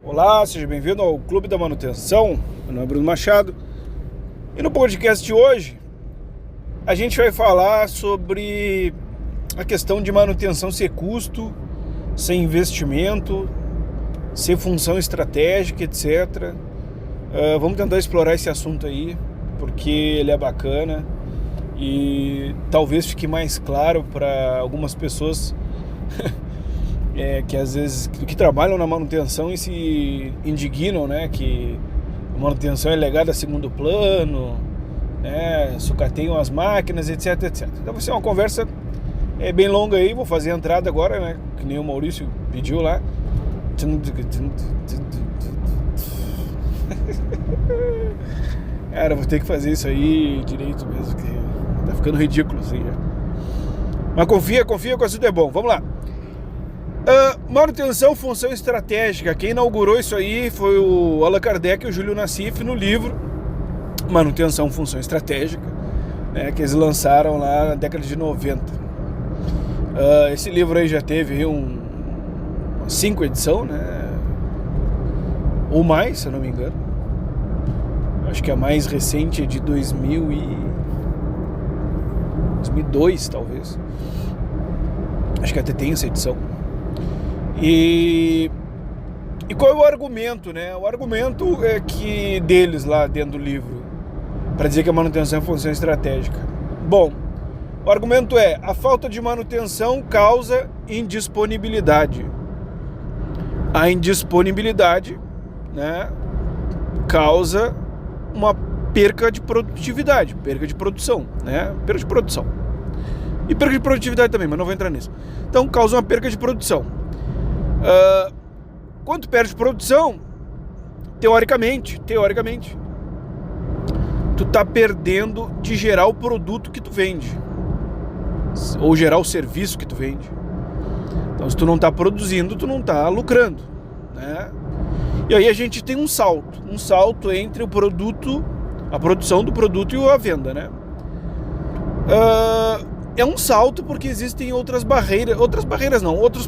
Olá, seja bem-vindo ao Clube da Manutenção. Meu nome é Bruno Machado e no podcast de hoje a gente vai falar sobre a questão de manutenção ser custo, ser investimento, ser função estratégica, etc. Vamos tentar explorar esse assunto aí, porque ele é bacana e talvez fique mais claro para algumas pessoas que às vezes que trabalham na manutenção e se indignam, né, que a manutenção é legada a segundo plano, né, sucateiam as máquinas, etc, etc. Então vai ser uma conversa bem longa aí, vou fazer a entrada agora, né, que nem o Maurício pediu lá. Cara, vou ter que fazer isso aí direito mesmo, que tá ficando ridículo assim já. Mas confia que o assunto é bom, vamos lá. Manutenção, função estratégica. Quem inaugurou isso aí foi o Allan Kardec e o Júlio Nassif no livro Manutenção, Função Estratégica, né, que eles lançaram lá na década de 90. Esse livro aí já teve aí umas 5 edições, né, ou mais, se eu não me engano. Acho que a mais recente é de 2002, talvez. Acho que até tem essa edição. E qual é o argumento, né? O argumento é que deles lá dentro do livro, para dizer que a manutenção é função estratégica. Bom, o argumento é: a falta de manutenção causa indisponibilidade. A indisponibilidade, né, causa uma perca de produtividade, perca de produção, né? Perca de produção. E perca de produtividade também, mas não vou entrar nisso. Então, causa uma perca de produção. Quando tu perde produção, teoricamente, tu tá perdendo de gerar o produto que tu vende, ou gerar o serviço que tu vende. Então, se tu não tá produzindo, tu não tá lucrando, né? E aí a gente tem um salto entre o produto, a produção do produto e a venda, né? É um salto porque existem outros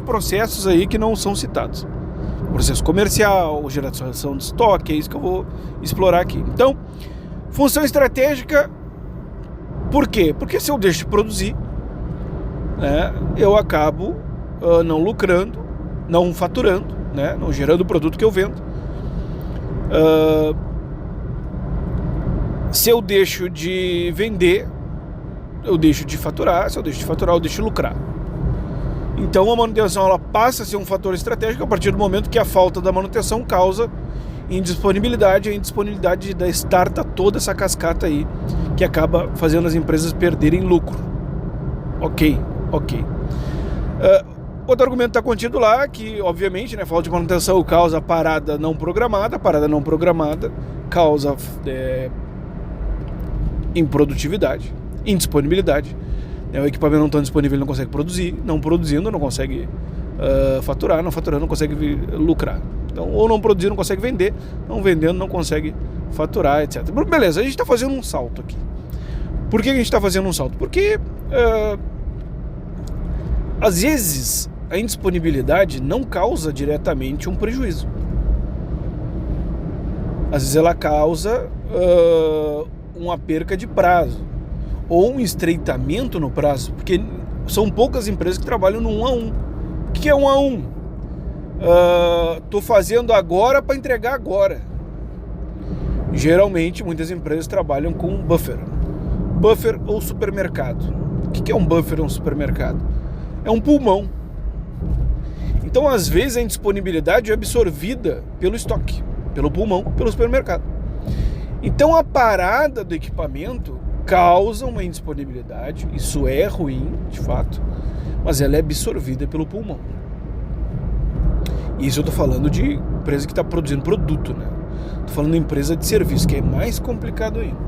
processos aí que não são citados. Processo comercial, geração de estoque, é isso que eu vou explorar aqui. Então, função estratégica, por quê? Porque se eu deixo de produzir, né, eu acabo não lucrando, não faturando, né, não gerando o produto que eu vendo. Se eu deixo de vender, eu deixo de faturar. Se eu deixo de faturar, eu deixo de lucrar. Então a manutenção ela passa a ser um fator estratégico a partir do momento que a falta da manutenção causa indisponibilidade. A indisponibilidade da starta toda essa cascata aí, que acaba fazendo as empresas perderem lucro. Ok. Outro argumento está contido lá, que obviamente, né, falta de manutenção causa parada não programada causa improdutividade, indisponibilidade. O equipamento não está disponível, ele não consegue produzir, não produzindo não consegue faturar, não faturando não consegue lucrar. Então, ou não produzir não consegue vender, não vendendo não consegue faturar, etc. Beleza, a gente está fazendo um salto aqui. Por que a gente está fazendo um salto? Porque às vezes a indisponibilidade não causa diretamente um prejuízo. Às vezes ela causa uma perca de prazo ou um estreitamento no prazo, porque são poucas empresas que trabalham no 1 a 1. O que é 1 a 1? Tô fazendo agora para entregar agora. Geralmente muitas empresas trabalham com buffer ou supermercado. O que é um buffer ou um supermercado? É um pulmão. Então às vezes a indisponibilidade é absorvida pelo estoque, pelo pulmão, pelo supermercado. Então a parada do equipamento causa uma indisponibilidade, isso é ruim, de fato, mas ela é absorvida pelo pulmão. Isso eu tô falando de empresa que está produzindo produto, né? Tô falando de empresa de serviço, que é mais complicado ainda.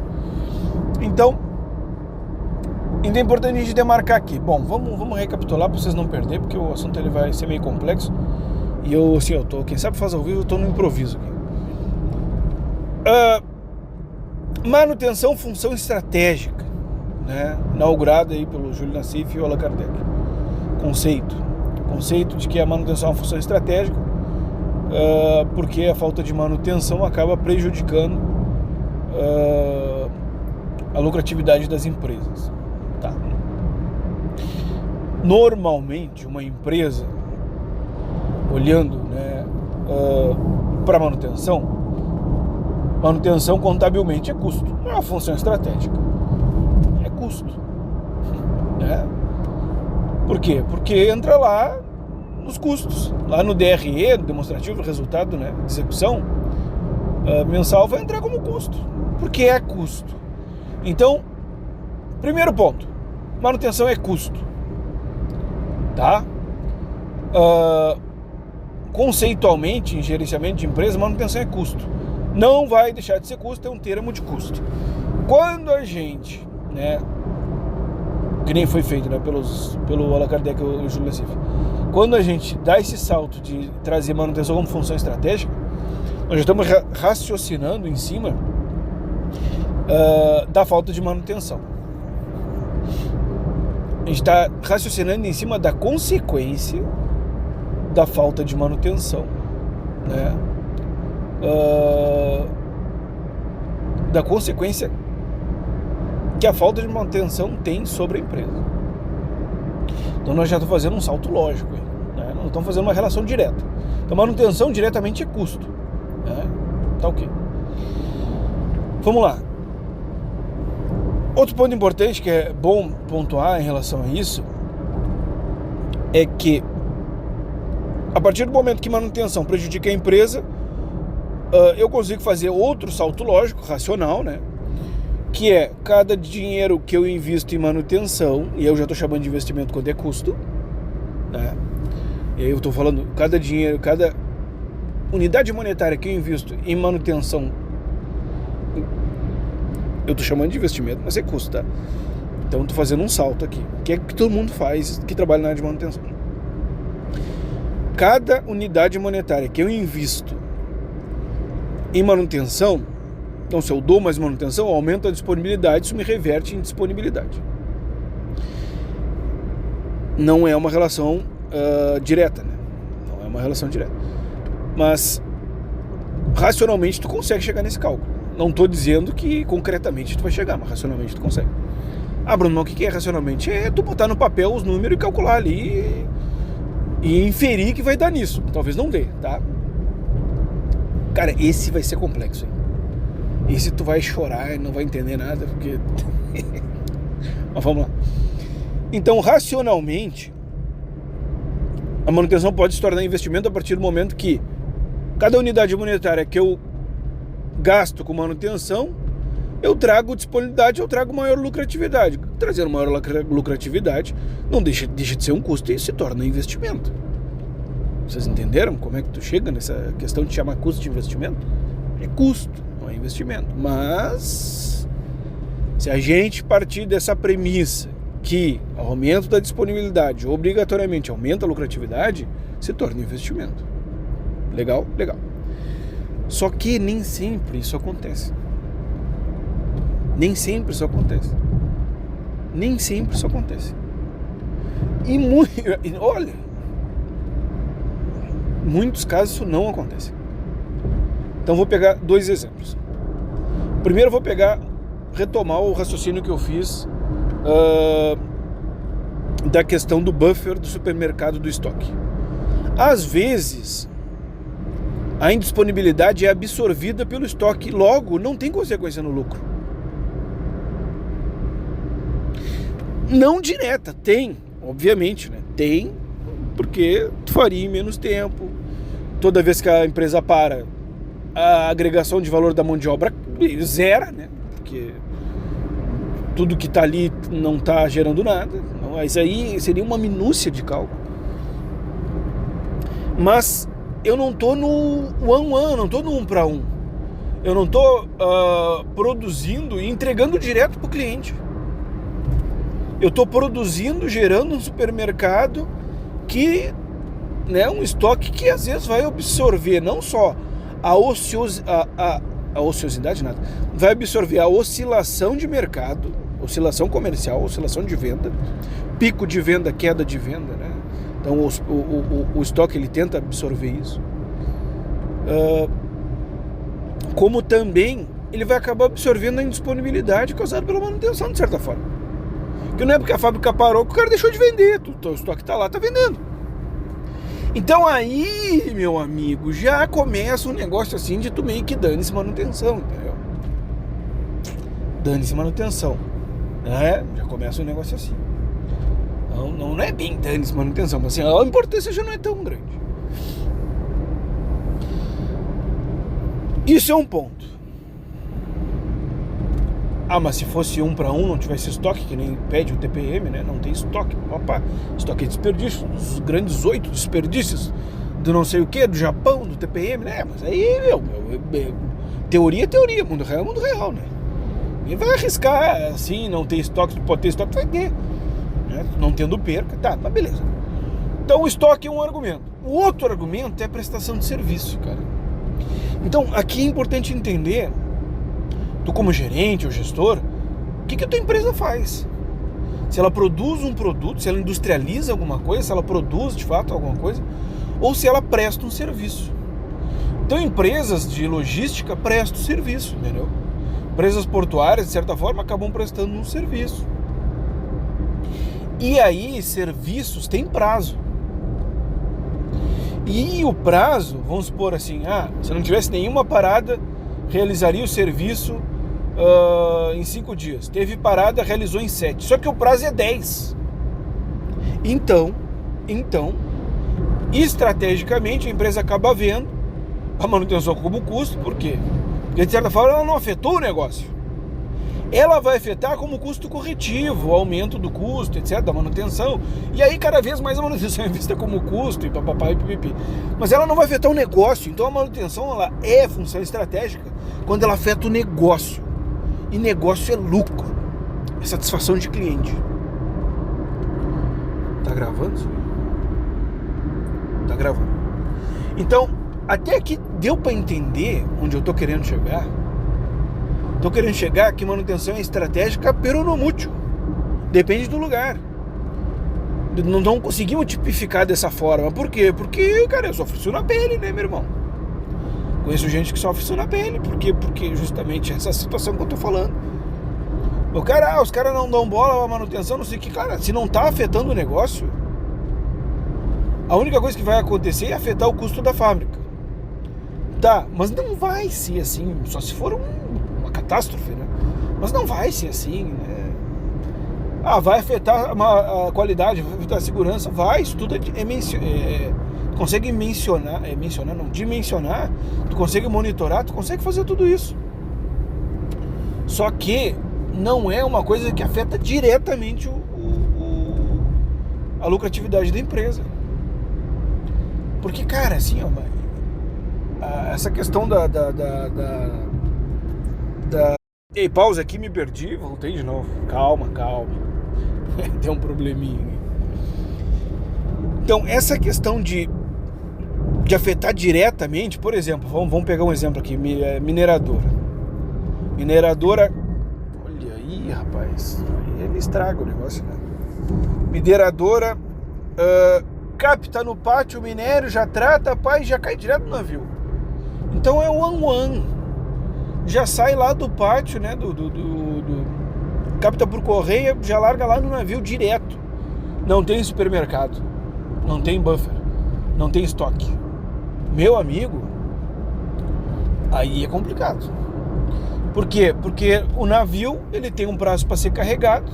Então é importante a gente demarcar aqui. Bom, vamos recapitular para vocês não perderem, porque o assunto ele vai ser meio complexo. E eu tô, quem sabe faz ao vivo, eu tô no improviso aqui. Manutenção, função estratégica, né? Inaugurada aí pelo Júlio Nassif e o Allan Kardec. Conceito de que a manutenção é uma função estratégica. porque a falta de manutenção acaba prejudicando a lucratividade das empresas. Tá. Normalmente, uma empresa, olhando, né, para manutenção contabilmente é custo, não é uma função estratégica, é custo, né? Por quê? Porque entra lá nos custos, lá no DRE, no demonstrativo de resultado, né, de execução mensal, vai entrar como custo, porque é custo. Então, primeiro ponto, manutenção é custo, tá? Conceitualmente, em gerenciamento de empresa, manutenção é custo. Não vai deixar de ser custo, é um termo de custo. Quando a gente, né, que nem foi feito, né, pelo Allan Kardec e o Júlio Lessif, quando a gente dá esse salto de trazer manutenção como função estratégica, nós já estamos raciocinando em cima da falta de manutenção. A gente está raciocinando em cima da consequência da falta de manutenção, né? Da consequência que a falta de manutenção tem sobre a empresa. Então nós já estamos fazendo um salto lógico, né? Nós estamos fazendo uma relação direta. Então manutenção diretamente é custo, né? Tá ok. Vamos lá. Outro ponto importante que é bom pontuar em relação a isso é que a partir do momento que manutenção prejudica a empresa, eu consigo fazer outro salto lógico, racional, né? Que é cada dinheiro que eu invisto em manutenção, e eu já estou chamando de investimento quando é custo, né? E aí eu estou falando, cada unidade monetária que eu invisto em manutenção, eu estou chamando de investimento, mas é custo, tá? Então eu estou fazendo um salto aqui, que é o que todo mundo faz que trabalha na área de manutenção. Cada unidade monetária que eu invisto em manutenção, então se eu dou mais manutenção, eu aumento a disponibilidade, isso me reverte em disponibilidade. Não é uma relação direta, né? Não é uma relação direta. Mas racionalmente tu consegue chegar nesse cálculo. Não estou dizendo que concretamente tu vai chegar, mas racionalmente tu consegue. Ah, Bruno, o que é racionalmente? É tu botar no papel os números e calcular ali e inferir que vai dar nisso. Talvez não dê, tá? Cara, esse vai ser complexo, hein? Esse tu vai chorar e não vai entender nada, porque... Mas vamos lá. Então, racionalmente, a manutenção pode se tornar investimento a partir do momento que cada unidade monetária que eu gasto com manutenção, eu trago disponibilidade, eu trago maior lucratividade. Trazendo maior lucratividade, não deixa de ser um custo e se torna investimento. Vocês entenderam como é que tu chega nessa questão de chamar custo de investimento? É custo, não é investimento. Mas, se a gente partir dessa premissa que o aumento da disponibilidade obrigatoriamente aumenta a lucratividade, se torna investimento. Legal? Legal. Só que nem sempre isso acontece. Nem sempre isso acontece. Nem sempre isso acontece. E olha, em muitos casos isso não acontece. Então vou pegar dois exemplos. Primeiro vou retomar o raciocínio que eu fiz da questão do buffer do supermercado do estoque. Às vezes a indisponibilidade é absorvida pelo estoque, logo não tem consequência no lucro. Não direta, tem, obviamente, né? Tem, porque tu faria em menos tempo. Toda vez que a empresa para, a agregação de valor da mão de obra zera, né? Porque tudo que está ali não está gerando nada. Mas aí seria uma minúcia de cálculo. Mas eu não estou no one-on-one, não estou no 1 para 1. Eu não estou produzindo e entregando direto para o cliente. Eu estou produzindo, gerando um supermercado que, né, um estoque que às vezes vai absorver não só a ociosidade, nada, vai absorver a oscilação de mercado, oscilação comercial, oscilação de venda, pico de venda, queda de venda, né? Então o estoque ele tenta absorver isso. como também ele vai acabar absorvendo a indisponibilidade causada pela manutenção, de certa forma. Que não é porque a fábrica parou que o cara deixou de vender, o estoque está lá, está vendendo. Então aí, meu amigo, já começa um negócio assim de tu meio que dane-se manutenção, entendeu? Dane-se manutenção, né? Já começa um negócio assim. Não é bem dane-se manutenção, mas assim, a importância já não é tão grande. Isso é um ponto. Mas se fosse 1 para 1, não tivesse estoque, que nem pede o TPM, né? Não tem estoque. Opa, estoque é desperdício, os grandes 8 desperdícios do não sei o que, do Japão, do TPM, né? Mas aí, teoria é teoria, mundo real é mundo real, né? Ninguém vai arriscar assim, não ter estoque, pode ter estoque, vai ter. Né? Não tendo perca, tá, mas beleza. Então o estoque é um argumento. O outro argumento é a prestação de serviço, cara. Então aqui é importante entender, tu como gerente ou gestor, o que a tua empresa faz? Se ela produz um produto, se ela industrializa alguma coisa, se ela produz de fato alguma coisa, ou se ela presta um serviço. Então empresas de logística prestam serviço, entendeu? Empresas portuárias, de certa forma, acabam prestando um serviço. E aí, serviços têm prazo. E o prazo, vamos supor assim, se não tivesse nenhuma parada, realizaria o serviço em 5 dias. Teve parada, realizou em 7. Só que o prazo é 10. Então, estrategicamente, a empresa acaba vendo a manutenção como custo. Por quê? Porque, de certa forma, ela não afetou o negócio. Ela vai afetar como custo corretivo, o aumento do custo, etc., da manutenção. E aí, cada vez mais a manutenção é vista como custo e papapá e pipipi. Mas ela não vai afetar o negócio. Então, a manutenção, ela é função estratégica quando ela afeta o negócio. E negócio é lucro. É satisfação de cliente. Tá gravando isso? Tá gravando. Então, até aqui deu para entender onde eu tô querendo chegar. Tô querendo chegar que manutenção é estratégica, pero não mútil. Depende do lugar. Não conseguimos tipificar dessa forma. Por quê? Porque, cara, eu sofro isso na pele, né, meu irmão? Conheço gente que sofre isso na pele. Por quê? Porque justamente essa situação que eu tô falando. Os caras não dão bola à manutenção, não sei o que. Cara, se não tá afetando o negócio, a única coisa que vai acontecer é afetar o custo da fábrica. Tá, mas não vai ser assim, só se for uma catástrofe, né? Mas não vai ser assim, né? Vai afetar a qualidade, vai afetar a segurança, vai, isso tudo tu consegue dimensionar, tu consegue monitorar, tu consegue fazer tudo isso. Só que não é uma coisa que afeta diretamente a lucratividade da empresa. Porque, cara, assim, essa questão Ei, pausa aqui, me perdi, voltei de novo. Calma. Tem um probleminha. Então, essa questão de afetar diretamente, por exemplo, vamos pegar um exemplo aqui, mineradora. Olha aí, rapaz, ele estraga o negócio, né? Mineradora, capta no pátio o minério, já trata, já cai direto no navio. Então é one. Já sai lá do pátio, né? Capta por correia, já larga lá no navio direto. Não tem supermercado, não tem buffer, não tem estoque. Meu amigo, aí é complicado. Por quê? Porque o navio, ele tem um prazo para ser carregado,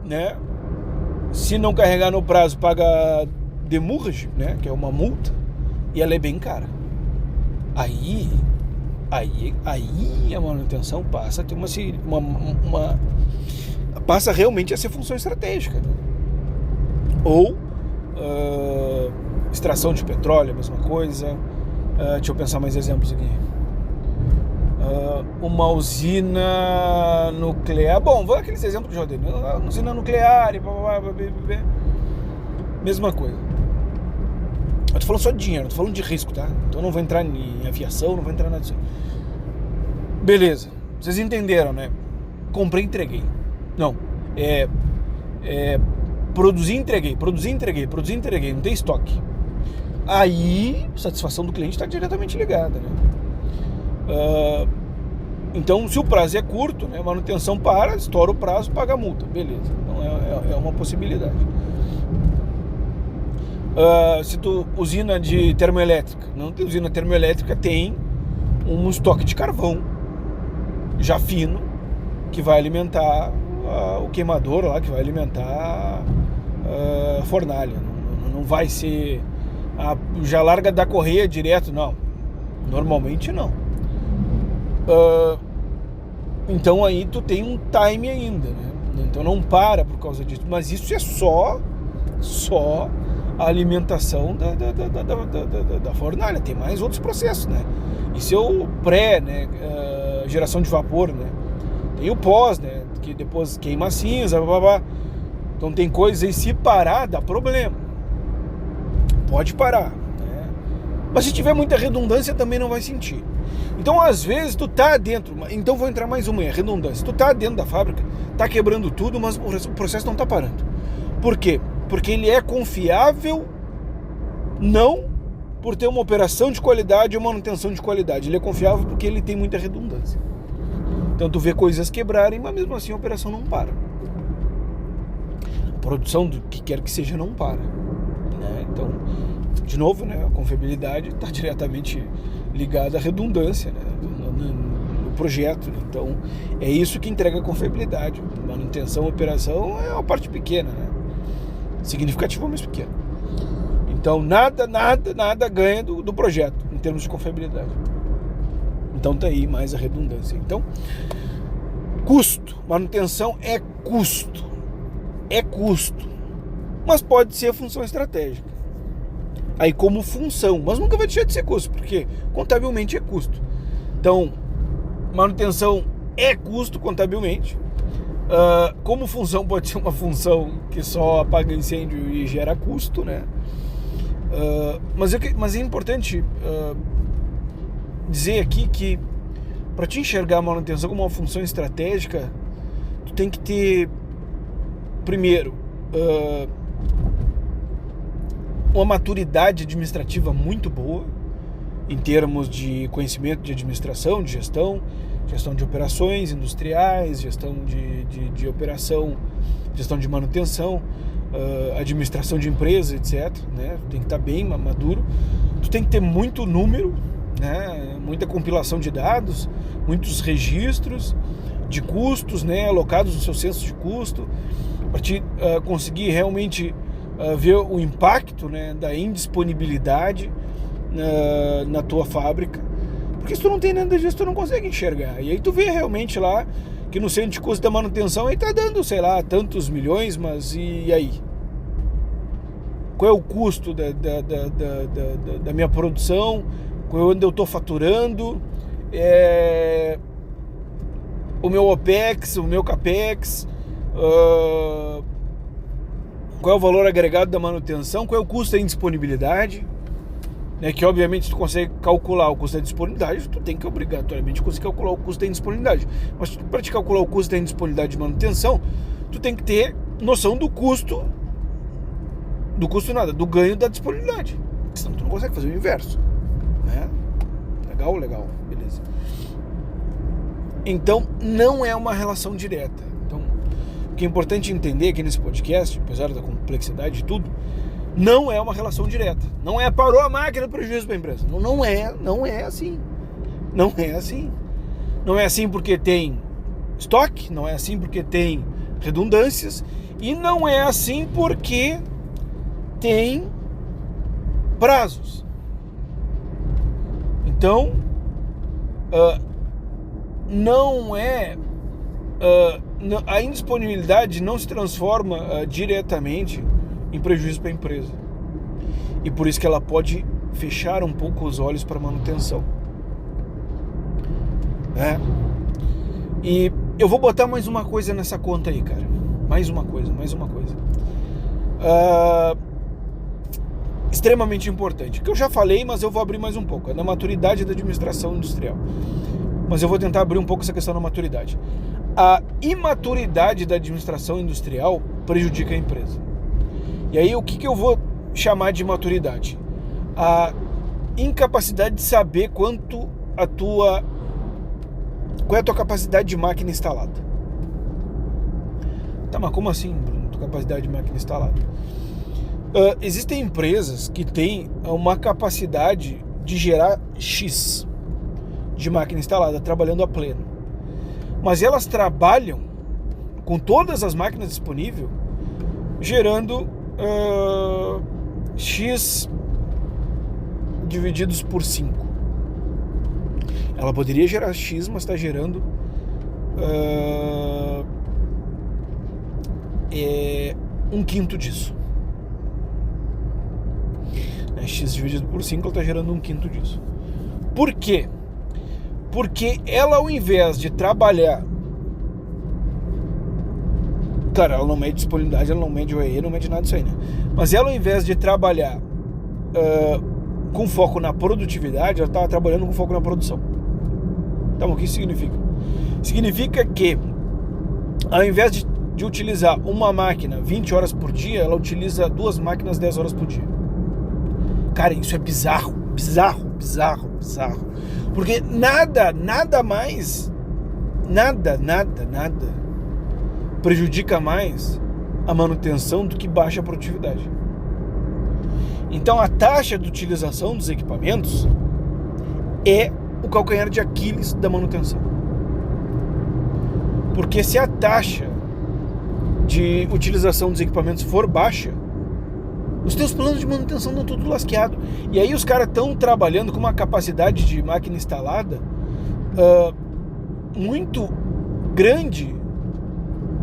né? Se não carregar no prazo, paga demurrage, né? Que é uma multa, e ela é bem cara. Aí a manutenção passa a ter passa realmente a ser função estratégica, né? Ou extração de petróleo, a mesma coisa. Deixa eu pensar mais exemplos aqui. Uma usina nuclear. Bom, vou aqueles exemplos que eu já dei. Uma usina nuclear e mesma coisa. Eu tô falando só de dinheiro, não tô falando de risco, tá? Então eu não vou entrar em aviação, não vou entrar nada disso. Beleza, vocês entenderam, né? Comprei, entreguei. Não, produzi, entreguei, não tem estoque. aí a satisfação do cliente está diretamente ligada, né? Então, se o prazo é curto, né, manutenção para, estoura o prazo, paga a multa, beleza. Então é uma possibilidade. Se tu usina de termoelétrica, não tem usina termoelétrica, tem um estoque de carvão já fino que vai alimentar o queimador lá, que vai alimentar a fornalha. Não vai ser já larga da correia direto, não. Normalmente não. Então aí tu tem um time ainda, né? Então não para por causa disso. Mas isso é só a alimentação da fornalha. Tem mais outros processos, né? Isso é o pré, né? Geração de vapor, né? Tem o pós, né? Que depois queima a cinza, blá, blá, blá. Então tem coisas aí, se parar, dá problema. Pode parar, né? Mas se tiver muita redundância, também não vai sentir. Então, às vezes, tu tá dentro... Então, vou entrar mais uma, é redundância. Tu tá dentro da fábrica, tá quebrando tudo, mas o processo não tá parando. Por quê? Porque ele é confiável, não por ter uma operação de qualidade ou manutenção de qualidade. Ele é confiável porque ele tem muita redundância. Então, tu vê coisas quebrarem, mas mesmo assim a operação não para. A produção do que quer que seja não para, né? Então, de novo, né, a confiabilidade está diretamente ligada à redundância, né, no projeto. Então, é isso que entrega a confiabilidade. Manutenção, operação é uma parte pequena, né? Significativa, mas pequena. Então, nada ganha do projeto em termos de confiabilidade. Então, tá aí mais a redundância. Então, custo. Manutenção é custo. É custo. Mas pode ser função estratégica. Aí como função, mas nunca vai deixar de ser custo, porque contabilmente é custo. Então, manutenção é custo contabilmente. Como função pode ser uma função que só apaga incêndio e gera custo, né? Mas é importante dizer aqui que para te enxergar a manutenção como uma função estratégica, tu tem que ter, primeiro, uma maturidade administrativa muito boa em termos de conhecimento de administração, de gestão de operações industriais, gestão de operação, gestão de manutenção, administração de empresas, etc, né? Tem que estar bem maduro. Tu tem que ter muito número, né? Muita compilação de dados, muitos registros de custos, né? Alocados no seu censo de custo, para te conseguir realmente ver o impacto, né, da indisponibilidade na tua fábrica, porque se tu não tem nada disso, tu não consegue enxergar. E aí tu vê realmente lá que no centro de custo da manutenção aí tá dando, sei lá, tantos milhões, mas e aí? Qual é o custo da minha produção? Onde eu estou faturando? O meu OPEX, o meu CAPEX? Qual é o valor agregado da manutenção, qual é o custo da indisponibilidade, né? Que obviamente se tu consegue calcular o custo da disponibilidade, tu tem que obrigatoriamente conseguir calcular o custo da indisponibilidade. Mas para te calcular o custo da indisponibilidade de manutenção, tu tem que ter noção do custo do ganho da disponibilidade. Senão tu não consegue fazer o inverso, né? Legal, beleza. Então não é uma relação direta. Então, o que é importante entender aqui nesse podcast, apesar da complexidade de tudo, não é uma relação direta. Não é parou a máquina, prejuízo para a empresa. Não é assim. Não é assim. Não é assim porque tem estoque, não é assim porque tem redundâncias, e não é assim porque tem prazos. Então, a indisponibilidade não se transforma diretamente em prejuízo para a empresa. E por isso que ela pode fechar um pouco os olhos para manutenção. né? E eu vou botar mais uma coisa nessa conta aí, cara. Mais uma coisa. Extremamente importante, que eu já falei, mas eu vou abrir mais um pouco. É na maturidade da administração industrial. Mas eu vou tentar abrir um pouco essa questão da maturidade. A imaturidade da administração industrial prejudica a empresa. E aí, o que eu vou chamar de maturidade? a incapacidade de saber qual é a tua capacidade de máquina instalada. Tá, mas como assim, Bruno, tua capacidade de máquina instalada? Existem empresas que têm uma capacidade de gerar X de máquina instalada, trabalhando a pleno. Mas elas trabalham com todas as máquinas disponíveis, gerando X divididos por 5. Ela poderia gerar X, mas está gerando um quinto disso. X dividido por 5, ela está gerando um quinto disso. Por quê? Porque ela, ao invés de trabalhar... Claro, ela não mede disponibilidade, ela não mede OEE, não mede nada disso aí, né? Mas ela, ao invés de trabalhar com foco na produtividade, ela está trabalhando com foco na produção. Então, o que isso significa? Significa que, ao invés de utilizar uma máquina 20 horas por dia, ela utiliza 2 máquinas 10 horas por dia. Cara, isso é bizarro. Porque nada mais, nada prejudica mais a manutenção do que baixa produtividade. Então a taxa de utilização dos equipamentos é o calcanhar de Aquiles da manutenção. Porque se a taxa de utilização dos equipamentos for baixa, os teus planos de manutenção estão tudo lasqueado. E aí os caras estão trabalhando com uma capacidade de máquina instalada muito grande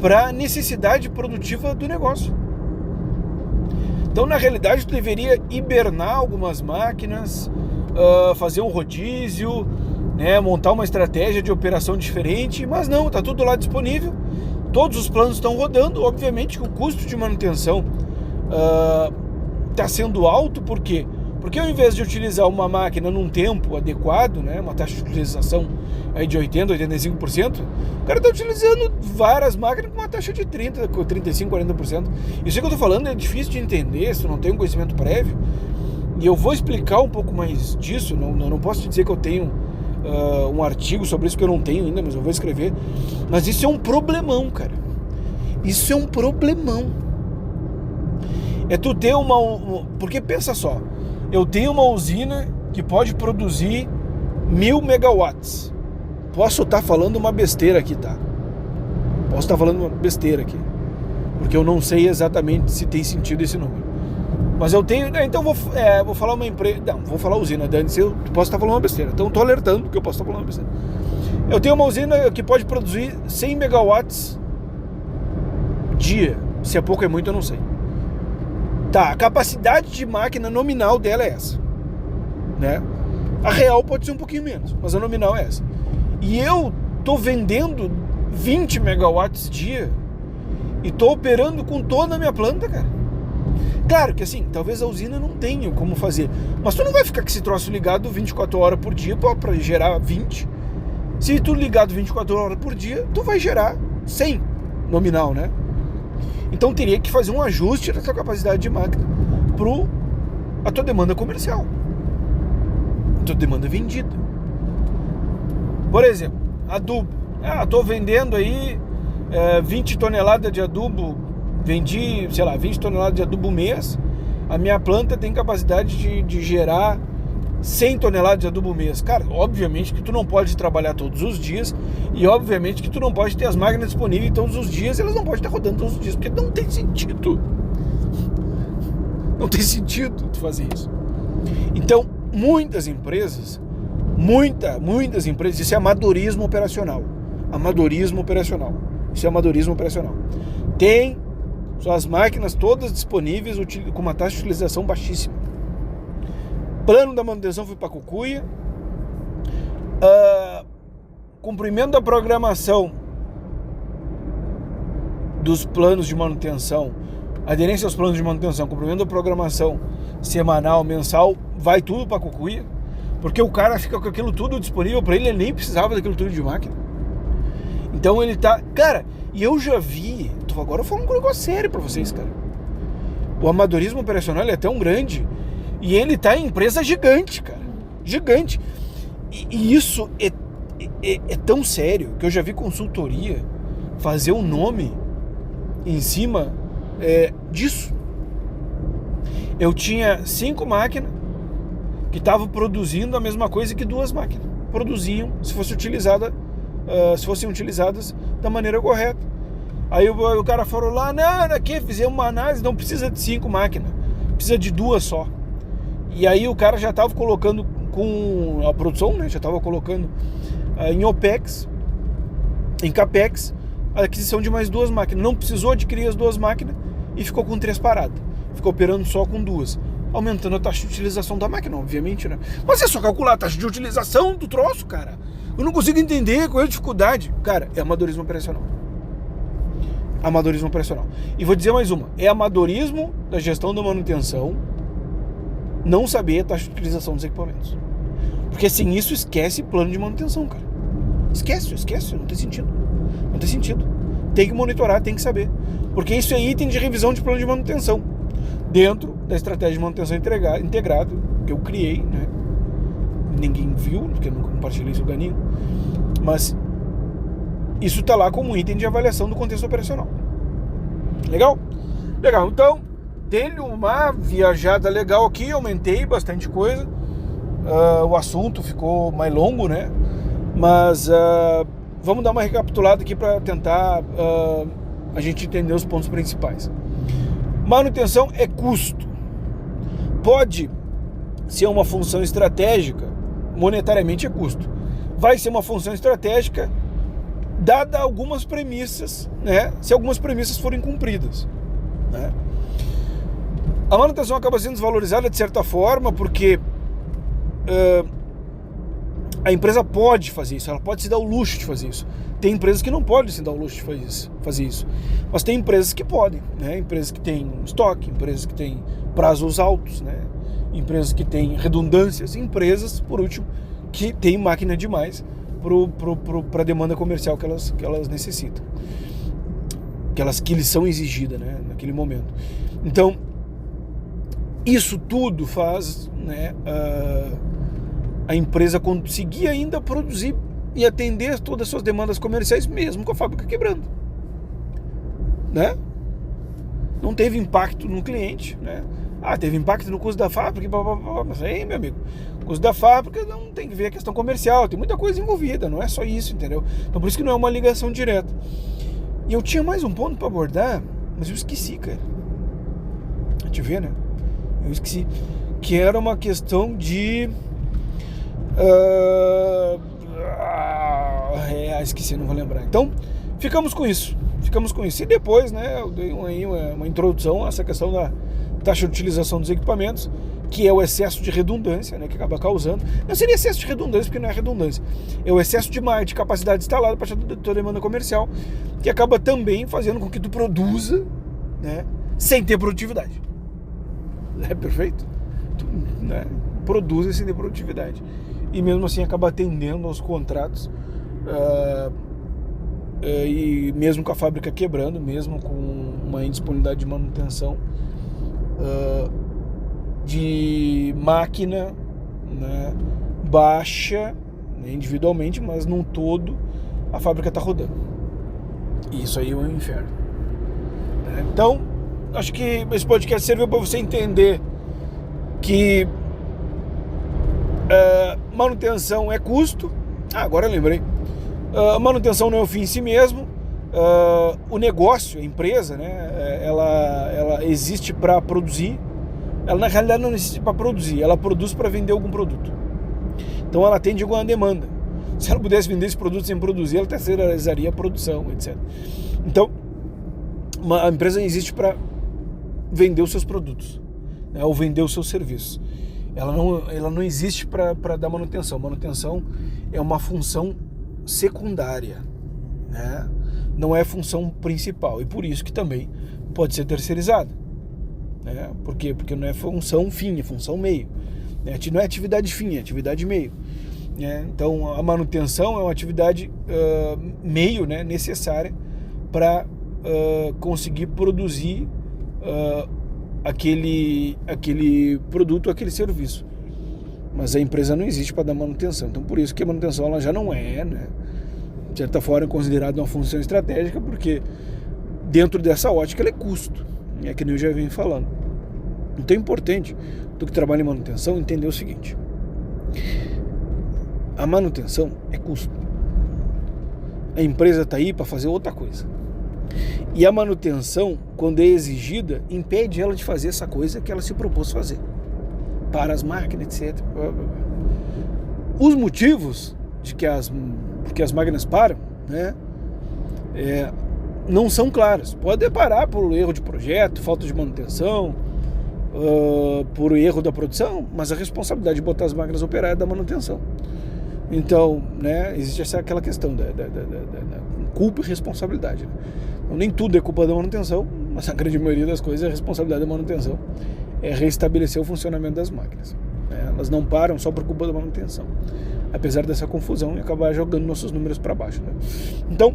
para a necessidade produtiva do negócio. Então, na realidade, tu deveria hibernar algumas máquinas, fazer um rodízio, né, montar uma estratégia de operação diferente, mas não, está tudo lá disponível, todos os planos estão rodando. Obviamente que o custo de manutenção está sendo alto. Por quê? Porque ao invés de utilizar uma máquina num tempo adequado, né, uma taxa de utilização aí de 80%, 85%, o cara está utilizando várias máquinas com uma taxa de 30%, 35%, 40%. Isso que eu estou falando é difícil de entender se tu não tem um conhecimento prévio, e eu vou explicar um pouco mais disso. Não posso te dizer que eu tenho um artigo sobre isso, que eu não tenho ainda, mas eu vou escrever. Mas isso é um problemão, cara. Isso é um problemão. É tu ter porque pensa só, eu tenho uma usina que pode produzir 1000 megawatts. Posso estar falando uma besteira aqui, tá? Posso estar falando uma besteira aqui, porque eu não sei exatamente se tem sentido esse número. Mas eu tenho... Então vou falar uma empresa... Não, vou falar usina. Antes eu posso estar falando uma besteira. Então estou alertando que eu posso estar falando uma besteira. Eu tenho uma usina que pode produzir 100 megawatts dia. Se é pouco, é muito, eu não sei. Tá, a capacidade de máquina nominal dela é essa, né? A real pode ser um pouquinho menos, mas a nominal é essa. E eu tô vendendo 20 megawatts dia e tô operando com toda a minha planta, cara. Claro que assim, talvez a usina não tenha como fazer, mas tu não vai ficar com esse troço ligado 24 horas por dia para gerar 20. Se tu ligado 24 horas por dia, tu vai gerar 100 nominal, né? Então teria que fazer um ajuste da tua capacidade de máquina para a tua demanda comercial, a tua demanda vendida. Por exemplo, adubo. Estou vendendo aí 20 toneladas de adubo, vendi, 20 toneladas de adubo mês. A minha planta tem capacidade de gerar 100 toneladas de adubo mês. Cara, obviamente que tu não pode trabalhar todos os dias, e obviamente que tu não pode ter as máquinas disponíveis todos os dias, elas não podem estar rodando todos os dias, porque não tem sentido. Não tem sentido tu fazer isso. Muitas empresas, isso é amadorismo operacional. Isso é amadorismo operacional. Tem suas máquinas todas disponíveis com uma taxa de utilização baixíssima. Plano da manutenção foi para cucuia. Cumprimento da programação dos planos de manutenção, aderência aos planos de manutenção, cumprimento da programação semanal, mensal, vai tudo para cucuia, porque o cara fica com aquilo tudo disponível para ele nem precisava daquilo tudo de máquina. Então ele tá... Cara, e eu já vi... Agora eu falo um negócio sério para vocês, cara. O amadorismo operacional é tão grande, E ele tá em empresa gigante, cara. Gigante. E isso é tão sério que eu já vi consultoria fazer um nome em cima disso. Eu tinha 5 máquinas que estavam produzindo a mesma coisa que 2 máquinas produziam se fossem utilizadas da maneira correta. Aí o cara falou lá, não, aqui fizemos uma análise, não precisa de 5 máquinas, precisa de 2 só. E aí o cara já estava colocando com a produção, né, já estava colocando em OPEX, em CAPEX, a aquisição de mais 2 máquinas. Não precisou adquirir as 2 máquinas e ficou com 3 paradas. Ficou operando só com 2. Aumentando a taxa de utilização da máquina, obviamente, né? Mas é só calcular a taxa de utilização do troço, cara. Eu não consigo entender qual é a dificuldade. Cara, é amadorismo operacional. Amadorismo operacional. E vou dizer mais uma. É amadorismo da gestão da manutenção não saber a taxa de utilização dos equipamentos. Porque sem isso, esquece plano de manutenção, cara. Esquece. Não tem sentido. Não tem sentido. Tem que monitorar, tem que saber. Porque isso é item de revisão de plano de manutenção. Dentro da estratégia de manutenção integrada que eu criei, né? Ninguém viu, porque eu não compartilhei isso com o Ganinho. Mas isso está lá como item de avaliação do contexto operacional. Legal? Legal. Então, dei uma viajada legal aqui, aumentei bastante coisa. O assunto ficou mais longo, né? Mas vamos dar uma recapitulada aqui para tentar a gente entender os pontos principais. Manutenção é custo. Pode ser uma função estratégica, monetariamente é custo. Vai ser uma função estratégica dada algumas premissas, né? Se algumas premissas forem cumpridas, né? A manutenção acaba sendo desvalorizada de certa forma porque a empresa pode fazer isso, ela pode se dar o luxo de fazer isso. Tem empresas que não podem se dar o luxo de fazer isso, mas tem empresas que podem, né? Empresas que têm estoque, empresas que têm prazos altos, né? Empresas que têm redundâncias, empresas, por último, que têm máquina demais para a demanda comercial que elas necessitam, que lhes são exigidas, né? Naquele momento. Então, isso tudo faz, né, a empresa conseguir ainda produzir e atender todas as suas demandas comerciais, mesmo com a fábrica quebrando, né? Não teve impacto no cliente, né? Teve impacto no custo da fábrica, mas aí, meu amigo, o custo da fábrica não tem que ver a questão comercial, tem muita coisa envolvida, não é só isso, entendeu? Então por isso que não é uma ligação direta. E eu tinha mais um ponto para abordar, mas eu esqueci, cara. A gente vê, né? Eu esqueci. Que era uma questão de... esqueci, não vou lembrar. Então, ficamos com isso. E depois, né, eu dei uma introdução a essa questão da taxa de utilização dos equipamentos, que é o excesso de redundância, né, que acaba causando. Não seria excesso de redundância, porque não é redundância. É o excesso de capacidade instalada para a tua demanda comercial, que acaba também fazendo com que tu produza, né, sem ter produtividade. É perfeito? Tu, né, produza sem ter produtividade. E mesmo assim acaba atendendo aos contratos, e mesmo com a fábrica quebrando, mesmo com uma indisponibilidade de manutenção de máquina, né, baixa, né, individualmente, mas num todo a fábrica está rodando. E isso aí é um inferno, né? Então, acho que esse podcast serviu para você entender que manutenção é custo. Agora eu lembrei. Manutenção não é o fim em si mesmo. O negócio, a empresa, né, ela existe para produzir. Ela na realidade não existe para produzir, ela produz para vender algum produto. Então ela atende alguma demanda. Se ela pudesse vender esse produto sem produzir, ela terceirizaria a produção, etc. Então, a empresa existe para vender os seus produtos, né, ou vender os seus serviços. Ela não existe para dar manutenção. Manutenção é uma função secundária, né? Não é função principal, e por isso que também pode ser terceirizada, né? Por quê? Porque não é função fim, é função meio, né? Não é atividade fim, é atividade meio, né? Então a manutenção é uma atividade meio, né, necessária para conseguir produzir aquele produto, aquele serviço. Mas a empresa não existe para dar manutenção. Então, por isso que a manutenção ela já não é, né, de certa forma, considerada uma função estratégica, porque dentro dessa ótica ela é custo. É que nem eu já venho falando. Então é importante, tu que trabalha em manutenção, entender o seguinte: a manutenção é custo. A empresa está aí para fazer outra coisa. E a manutenção, quando é exigida, impede ela de fazer essa coisa que ela se propôs fazer. Para as máquinas, etc. Os motivos de que as máquinas param, né, não são claros. Pode parar por erro de projeto, falta de manutenção, por erro da produção, mas a responsabilidade de botar as máquinas a operar é da manutenção. Então, né, existe aquela questão da culpa e responsabilidade. Né? Então, nem tudo é culpa da manutenção, mas a grande maioria das coisas é responsabilidade da manutenção. É restabelecer o funcionamento das máquinas. Né? Elas não param só por culpa da manutenção. Apesar dessa confusão e acabar jogando nossos números para baixo. Né? Então,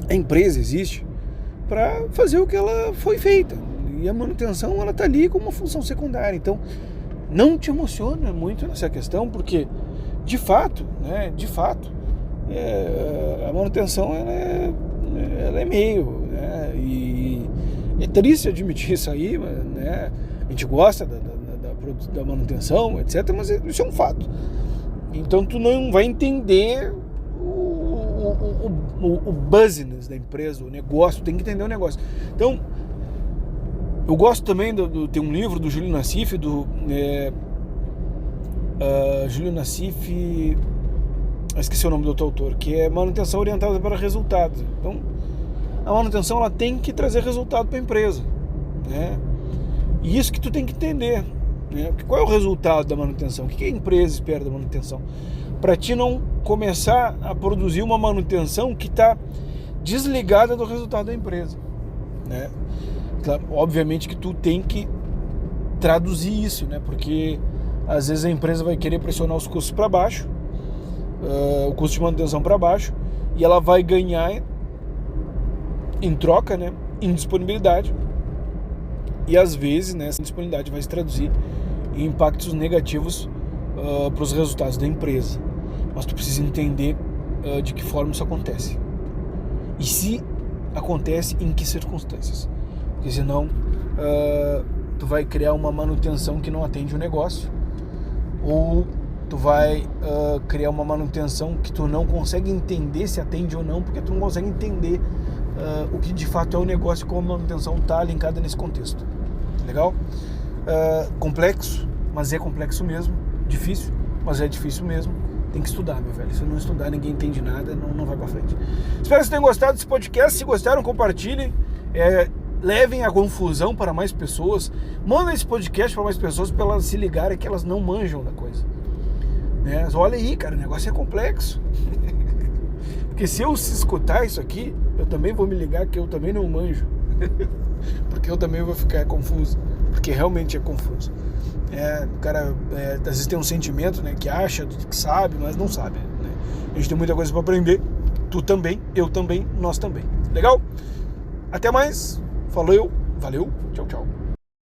a empresa existe para fazer o que ela foi feita. E a manutenção ela está ali como uma função secundária. Então, não te emociona muito nessa questão, porque de fato, a manutenção ela é meio, né, e é triste admitir isso aí, mas, né, a gente gosta da manutenção, etc., mas isso é um fato. Então tu não vai entender o business da empresa, o negócio, tem que entender o negócio. Então, eu gosto também tem um livro do Júlio Nassif, Júlio Nassif, esqueci o nome do outro autor, que é Manutenção Orientada para Resultados. Então, a manutenção ela tem que trazer resultado para a empresa, né? E isso que tu tem que entender, né? Qual é o resultado da manutenção? O que a empresa espera da manutenção? Para ti não começar a produzir uma manutenção que está desligada do resultado da empresa, né? Claro, obviamente que tu tem que traduzir isso, né? Porque às vezes a empresa vai querer pressionar os custos para baixo, o custo de manutenção para baixo, e ela vai ganhar em troca, né, em disponibilidade. E às vezes, né, essa disponibilidade vai se traduzir em impactos negativos para os resultados da empresa. Mas tu precisa entender de que forma isso acontece. E se acontece, em que circunstâncias. Porque senão tu vai criar uma manutenção que não atende o negócio, ou tu vai criar uma manutenção que tu não consegue entender se atende ou não, porque tu não consegue entender o que de fato é o negócio e como a manutenção está linkada nesse contexto. Legal? Complexo, mas é complexo mesmo. Difícil, mas é difícil mesmo. Tem que estudar, meu velho. Se não estudar, ninguém entende nada, não vai pra frente. Espero que vocês tenham gostado desse podcast. Se gostaram, compartilhem. Levem a confusão para mais pessoas. Mandem esse podcast para mais pessoas, para elas se ligarem que elas não manjam da coisa. Né? Olha aí, cara, o negócio é complexo. Porque se eu escutar isso aqui, eu também vou me ligar que eu também não manjo. Porque eu também vou ficar confuso. Porque realmente é confuso. O cara às vezes tem um sentimento, né, que acha, que sabe, mas não sabe. Né? A gente tem muita coisa para aprender. Tu também, eu também, nós também. Legal? Até mais. Valeu, tchau, tchau.